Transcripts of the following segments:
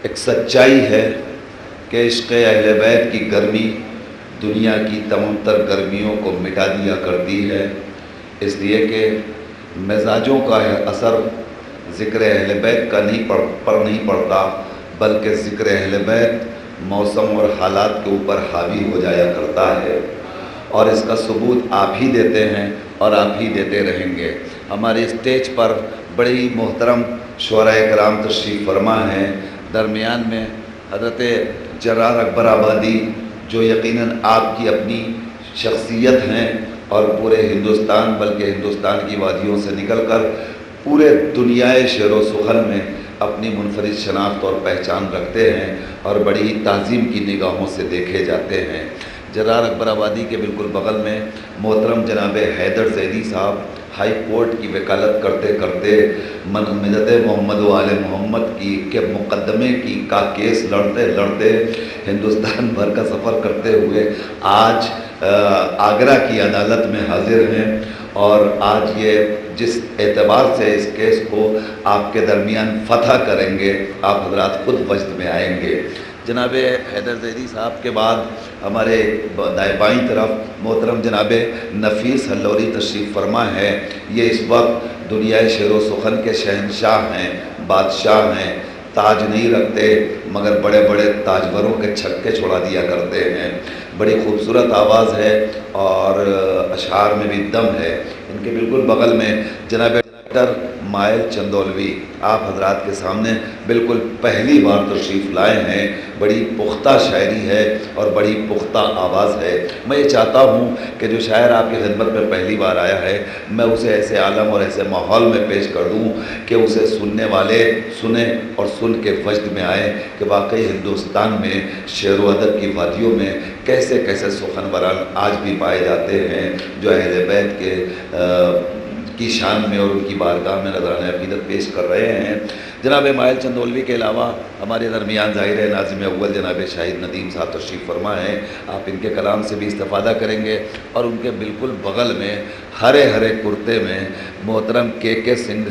ایک سچائی ہے کہ عشق اہل بیت کی گرمی دنیا کی تمام تر گرمیوں کو مٹا دیا کرتی ہے، اس لیے کہ مزاجوں کا اثر ذکر اہل بیت کا نہیں پڑتا، بلکہ ذکر اہل بیت موسم اور حالات کے اوپر حاوی ہو جایا کرتا ہے، اور اس کا ثبوت آپ ہی دیتے ہیں اور آپ ہی دیتے رہیں گے۔ ہمارے اسٹیج پر بڑی محترم شعراء کرام تشریف فرما ہیں، درمیان میں حضرت جرار اکبر آبادی جو یقیناً آپ کی اپنی شخصیت ہیں اور پورے ہندوستان بلکہ ہندوستان کی وادیوں سے نکل کر پورے دنیائے شعر و سخن میں اپنی منفرد شناخت اور پہچان رکھتے ہیں اور بڑی ہی تعظیم کی نگاہوں سے دیکھے جاتے ہیں۔ جرار اکبر آبادی کے بالکل بغل میں محترم جناب حیدر زیدی صاحب ہائی کورٹ کی وکالت کرتے کرتے ملت محمد و آل محمد کے مقدمے کا کیس لڑتے لڑتے ہندوستان بھر کا سفر کرتے ہوئے آج آگرہ کی عدالت میں حاضر ہیں، اور آج یہ جس اعتبار سے اس کیس کو آپ کے درمیان فتح کریں گے، آپ حضرات خود وجد میں آئیں گے۔ جناب حیدر زیدی صاحب کے بعد ہمارے بائیں طرف محترم جناب نفیس ہلوری تشریف فرما ہے۔ یہ اس وقت دنیائے شعر و سخن کے شہنشاہ ہیں، بادشاہ ہیں، تاج نہیں رکھتے مگر بڑے بڑے تاجوروں کے چھکے چھوڑا دیا کرتے ہیں۔ بڑی خوبصورت آواز ہے اور اشعار میں بھی دم ہے۔ ان کے بالکل بغل میں جناب ڈاکٹر مائل چندولوی آپ حضرات کے سامنے بالکل پہلی بار تشریف لائے ہیں۔ بڑی پختہ شاعری ہے اور بڑی پختہ آواز ہے۔ میں یہ چاہتا ہوں کہ جو شاعر آپ کی خدمت میں پہلی بار آیا ہے میں اسے ایسے عالم اور ایسے ماحول میں پیش کر دوں کہ اسے سننے والے سنیں اور سن کے وجد میں آئیں کہ واقعی ہندوستان میں شعر و ادب کی وادیوں میں کیسے کیسے سخنوران آج بھی پائے جاتے ہیں جو اہل بیت کی شان میں اور ان کی بارگاہ میں نذرانہ عقیدت پیش کر رہے ہیں۔ جناب مائل چندولوی کے علاوہ ہمارے درمیان ظاہر ہے ناظم اول جناب شاہد ندیم صاحب تشریف فرما ہیں، آپ ان کے کلام سے بھی استفادہ کریں گے، اور ان کے بالکل بغل میں ہرے ہرے کرتے میں محترم کے سنگھ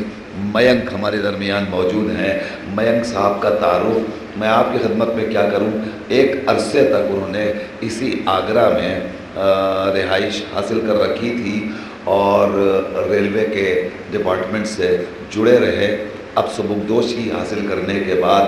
مینک ہمارے درمیان موجود ہیں۔ مینک صاحب کا تعارف میں آپ کی خدمت میں کیا کروں، ایک عرصے تک انہوں نے اسی آگرہ میں رہائش حاصل کر رکھی تھی اور ریلوے کے ڈپارٹمنٹ سے جڑے رہے۔ اب سبکدوشی حاصل کرنے کے بعد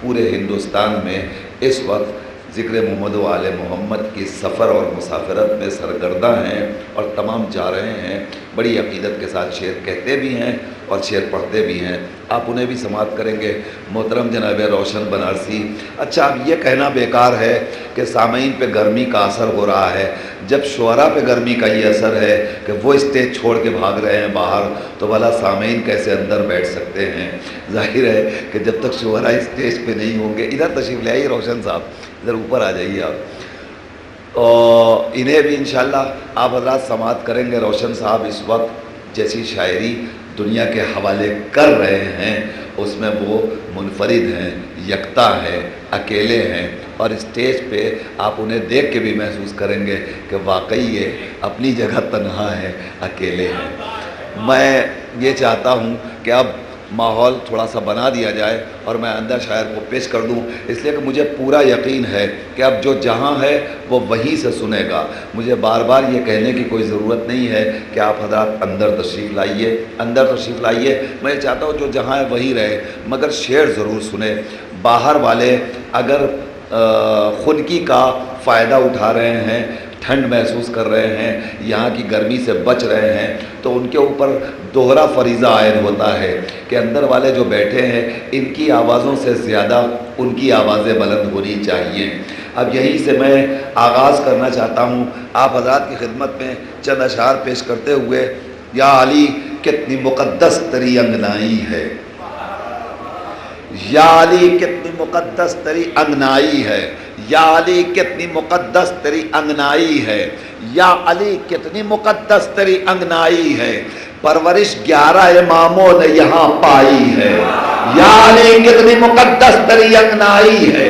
پورے ہندوستان میں اس وقت ذکر محمد و آل محمد کی سفر اور مسافرت میں سرگرداں ہیں اور تمام جا رہے ہیں۔ بڑی عقیدت کے ساتھ شعر کہتے بھی ہیں اور شعر پڑھتے بھی ہیں، آپ انہیں بھی سماعت کریں گے۔ محترم جناب روشن بنارسی، اچھا اب یہ کہنا بیکار ہے کہ سامعین پہ گرمی کا اثر ہو رہا ہے، جب شعراء پہ گرمی کا یہ اثر ہے کہ وہ اسٹیج چھوڑ کے بھاگ رہے ہیں باہر، تو بھلا سامعین کیسے اندر بیٹھ سکتے ہیں؟ ظاہر ہے کہ جب تک شعراء اسٹیج پہ نہیں ہوں گے۔ ادھر تشریف لے آئیے روشن صاحب، ادھر اوپر آ جائیے آپ، اور انہیں بھی انشاءاللہ آپ حضرات سماعت کریں گے۔ روشن صاحب اس وقت جیسی شاعری دنیا کے حوالے کر رہے ہیں اس میں وہ منفرد ہیں، یکتا ہیں، اکیلے ہیں، اور اسٹیج پہ آپ انہیں دیکھ کے بھی محسوس کریں گے کہ واقعی یہ اپنی جگہ تنہا ہے، اکیلے ہیں۔ میں یہ چاہتا ہوں کہ اب ماحول تھوڑا سا بنا دیا جائے اور میں اندر شاعر کو پیش کر دوں، اس لیے کہ مجھے پورا یقین ہے کہ اب جو جہاں ہے وہ وہیں سے سنے گا۔ مجھے بار بار یہ کہنے کی کوئی ضرورت نہیں ہے کہ آپ حضرات اندر تشریف لائیے، اندر تشریف لائیے۔ میں یہ چاہتا ہوں جو جہاں ہے وہیں رہے، مگر شعر ضرور سنے۔ باہر والے اگر خنکی کا فائدہ اٹھا رہے ہیں، ٹھنڈ محسوس کر رہے ہیں، یہاں کی گرمی سے بچ رہے ہیں، تو ان کے اوپر دوہرا فریضہ عائد ہوتا ہے کہ اندر والے جو بیٹھے ہیں ان کی آوازوں سے زیادہ ان کی آوازیں بلند ہونی چاہیے۔ اب یہیں سے میں آغاز کرنا چاہتا ہوں آپ حضرات کی خدمت میں چند اشعار پیش کرتے ہوئے۔ یا علی کتنی مقدس تری انگنائی ہے، یا علی کتنی مقدس تری انگنائی ہے، یا علی کتنی مقدس تری انگنائی ہے، یا علی کتنی مقدس تری انگنائی ہے، پرورش 11 اماموں نے یہاں پائی ہے، یا علی کتنی مقدس تری انگنائی ہے،